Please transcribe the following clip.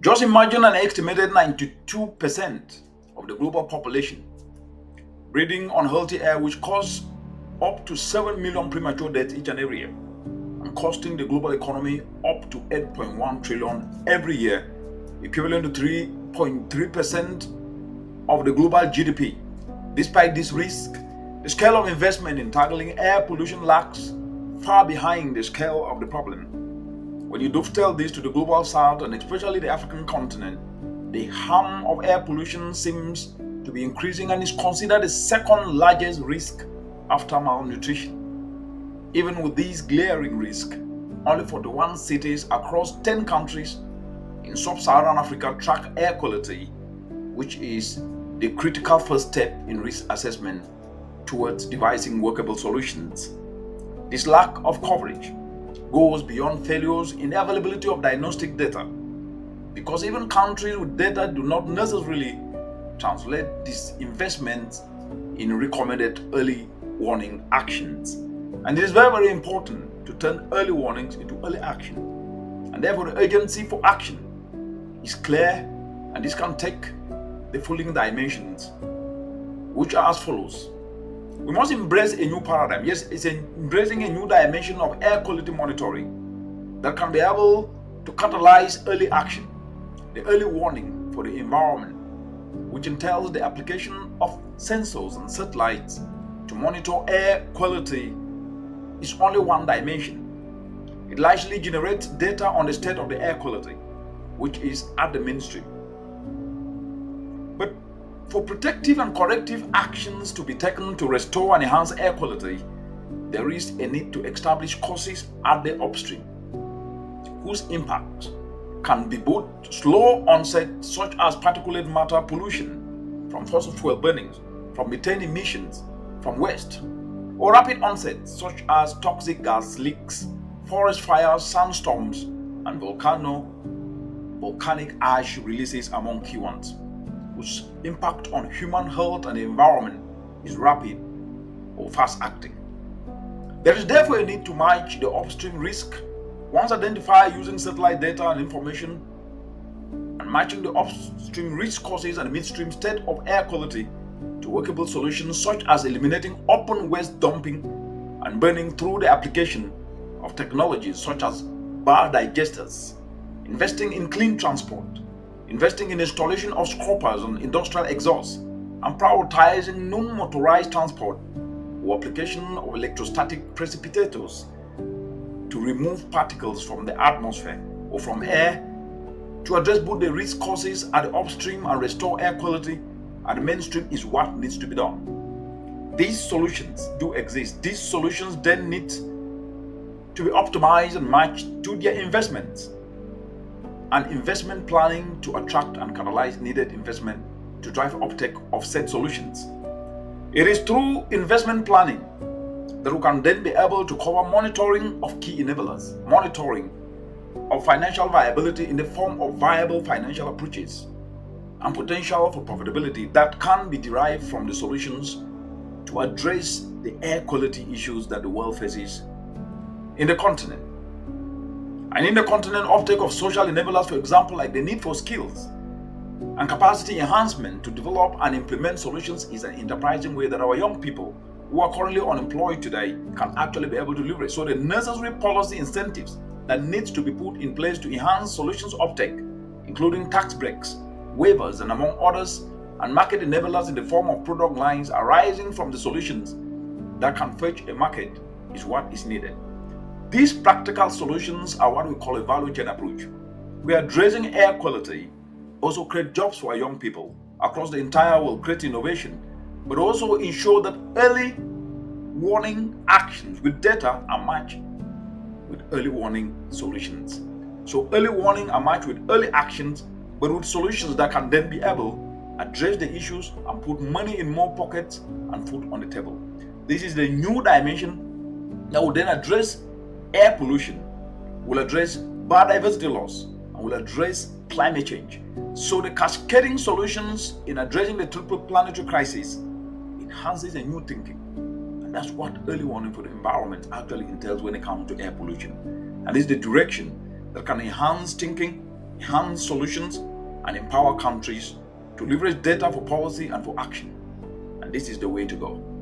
Just imagine an estimated 92% of the global population breathing unhealthy air, which causes up to 7 million premature deaths each and every year, and costing the global economy up to 8.1 trillion every year, equivalent to 3.3% of the global GDP. Despite this risk, the scale of investment in tackling air pollution lags far behind the scale of the problem. When you dovetail this to the global south and especially the African continent, the harm of air pollution seems to be increasing and is considered the second largest risk after malnutrition. Even with these glaring risks, only 41 cities across 10 countries in sub-Saharan Africa track air quality, which is the critical first step in risk assessment towards devising workable solutions. This lack of coverage goes beyond failures in the availability of diagnostic data, because even countries with data do not necessarily translate these investments in recommended early warning actions. And it is very, very important to turn early warnings into early action. And therefore, the urgency for action is clear, and this can take the following dimensions, which are as follows. We must embrace a new paradigm. Yes, it's embracing a new dimension of air quality monitoring that can be able to catalyze early action, the early warning for the environment, which entails the application of sensors and satellites to monitor air quality, is only one dimension. It largely generates data on the state of the air quality, which is at the mainstream. But for protective and corrective actions to be taken to restore and enhance air quality, there is a need to establish causes at the upstream, whose impact can be both slow onset, such as particulate matter pollution from fossil fuel burnings, from methane emissions from waste, or rapid onset, such as toxic gas leaks, forest fires, sandstorms, and volcanic ash releases, among key ones, whose impact on human health and the environment is rapid or fast acting. There is therefore a need to match the upstream risk once identified using satellite data and information, and matching the upstream risk causes and midstream state of air quality to workable solutions, such as eliminating open waste dumping and burning through the application of technologies such as biodigesters, investing in clean transport, investing in installation of scrubbers on industrial exhausts, and prioritizing non-motorized transport or application of electrostatic precipitators to remove particles from the atmosphere or from air, to address both the risk causes at the upstream and restore air quality at the mainstream, is what needs to be done. These solutions do exist. These solutions then need to be optimized and matched to their investments, and investment planning to attract and catalyze needed investment to drive uptake of said solutions. It is through investment planning that we can then be able to cover monitoring of key enablers, monitoring of financial viability in the form of viable financial approaches, and potential for profitability that can be derived from the solutions to address the air quality issues that the world faces in the continent. And in the continent, uptake of social enablers, for example, like the need for skills and capacity enhancement to develop and implement solutions, is an enterprising way that our young people who are currently unemployed today can actually be able to leverage. So the necessary policy incentives that needs to be put in place to enhance solutions uptake, including tax breaks, waivers, and among others, and market enablers in the form of product lines arising from the solutions that can fetch a market, is what is needed. These practical solutions are what we call a value chain approach. We are addressing air quality, also create jobs for our young people across the entire world, create innovation, but also ensure that early warning actions with data are matched with early warning solutions. So early warning are matched with early actions, but with solutions that can then be able to address the issues and put money in more pockets and food on the table. This is the new dimension that will then address air pollution, will address biodiversity loss, and will address climate change. So the cascading solutions in addressing the triple planetary crisis enhances a new thinking. And that's what early warning for the environment actually entails when it comes to air pollution. And this is the direction that can enhance thinking enhance solutions, and empower countries to leverage data for policy and for action. And this is the way to go.